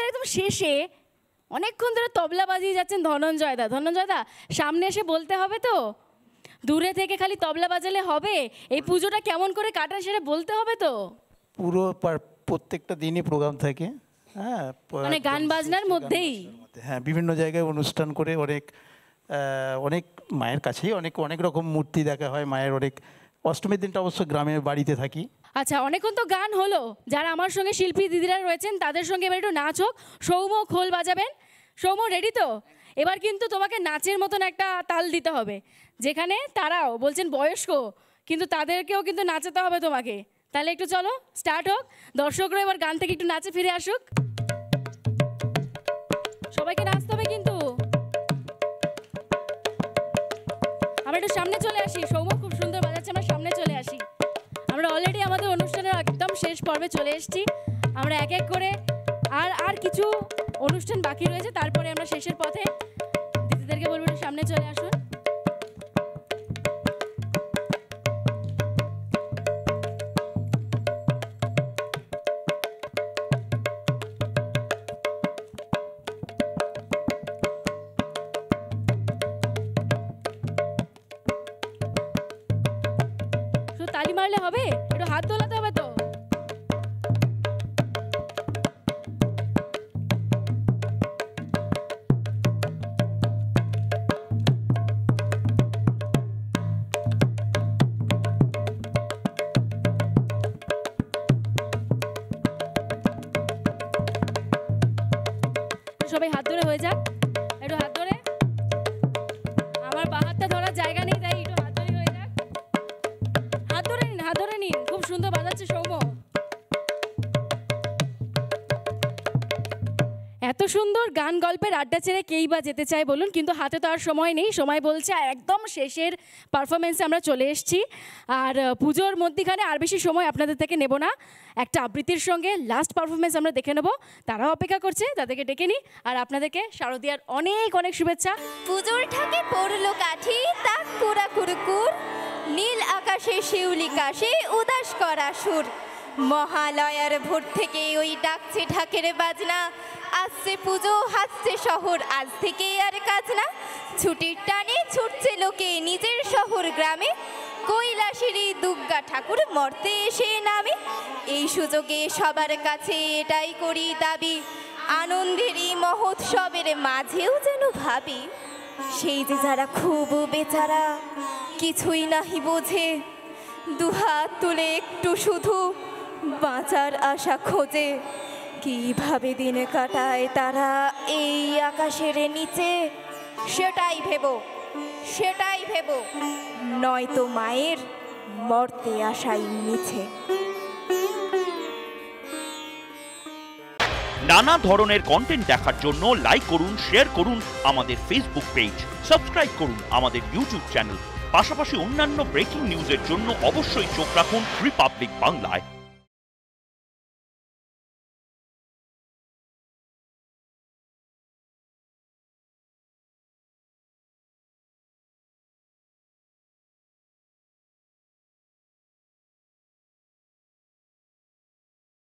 আমাদের একদম শেষে অনেকক্ষণ ধরে তবলা বাজিয়ে যাচ্ছেন ধনঞ্জয় দা। ধনঞ্জয় দা, সামনে এসে বলতে হবে তো, দূরে থেকে খালি তবলা বাজালে হবে? এই পুজোটা কেমন করে কাটান সেটা বলতে হবে তো। পুরো প্রত্যেকটা দিনই প্রোগ্রাম থাকে, হ্যাঁ, মানে গান বাজনার মধ্যেই। হ্যাঁ, বিভিন্ন জায়গায় অনুষ্ঠান করে অনেক মায়ের কাছেই অনেক রকম মূর্তি দেখা হয় মায়ের। অষ্টমীর দিনটা অবশ্য গ্রামের বাড়িতে থাকি। আচ্ছা, অনেকক্ষণ তো গান হলো। যারা আমার সঙ্গে শিল্পী দিদিরা রয়েছেন তাদের সঙ্গে এবার একটু নাচ হোক। সৌম খোল বাজাবেন। সৌম রেডি তো? এবার কিন্তু তোমাকে নাচের মতন একটা তাল দিতে হবে, যেখানে তারাও বলছেন বয়স্ক, কিন্তু তাদেরকেও কিন্তু নাচাতে হবে তোমাকে। তাহলে একটু চলো স্টার্ট হোক। দর্শকরা এবার গান থেকে একটু নাচে ফিরে আসুক। সবাইকে নাচতে হবে কিন্তু। আমরা একটু সামনে চলে আসি। সৌম খুব সুন্দর বাজাচ্ছে, আমরা সামনে চলে আসি। আমরা অলরেডি আমাদের অনুষ্ঠানের একদম শেষ পর্বে চলে এসেছি। আমরা এক এক করে আর কিছু অনুষ্ঠান বাকি রয়েছে, তারপরে আমরা শেষের পথে। দিদিদেরকে বলবো একটু সামনে চলে আসুন। শুধু তালি মারলে হবে? একটু হাত দোলাতে হবে তো। সবাই হাত ধরে হয়ে যাক, একটু হাত ধরে। আমার বা হাতটা ধরার জায়গা নেই, তাই একটু হাত ধরে হয়ে যাক। হাত ধরে নিন, হাত ধরে নিন। খুব সুন্দর বাজাচ্ছে সৌম। এত সুন্দর গান গল্পের আড্ডা ছেড়ে কেই বা যেতে চায় বলুন, কিন্তু হাতে তো আর সময় নেই। সময় বলছে একদম শেষের পারফরমেন্সে আমরা চলে এসেছি। আর পুজোর মধ্যখানে আর বেশি সময় আপনাদের থেকে নেব না। একটা আবৃত্তির সঙ্গে লাস্ট পারফরমেন্স আমরা দেখে নেব। তারাও অপেক্ষা করছে, তাদেরকে ডেকে নিই। আর আপনাদেরকে শারদিয়ার অনেক শুভেচ্ছা। পুজোর ঠাকে পড়লো কাঠি, তাক কুড়া কুরকুর, নীল আকাশে শিউলি কাশে উদাস করা সুর। মহালয়ার ভোর থেকে ওই ডাকছে ঢাকের বাজনা, আসছে পুজো হাসছে শহর, আজ থেকে আর কাজ না। ছুটির টানে ছুটছে লোকে নিজের শহর গ্রামে, কৈলাসেরই দুর্গা ঠাকুর মর্তে এসে নামে। এই সুযোগে সবার কাছে এটাই করি দাবি, আনন্দেরই মহোৎসবের মাঝেও যেন ভাবি, সেই যে যারা খুব বেচারা কিছুই নাহি বোঝে, দুহাত তুলে একটু শুধু বাঁচার আশা খোঁজে। কিভাবে দিন কাটায় তারা এই আকাশের নিচে, সেটাই ভেবো, নয়তো মায়ের মর্তে আশাই মিছে। নানা ধরনের কন্টেন্ট দেখার জন্য লাইক করুন, শেয়ার করুন আমাদের ফেসবুক পেজ, সাবস্ক্রাইব করুন আমাদের ইউটিউব চ্যানেল। পাশাপাশি অন্যান্য ব্রেকিং নিউজের জন্য অবশ্যই চোখ রাখুন রিপাবলিক বাংলায়।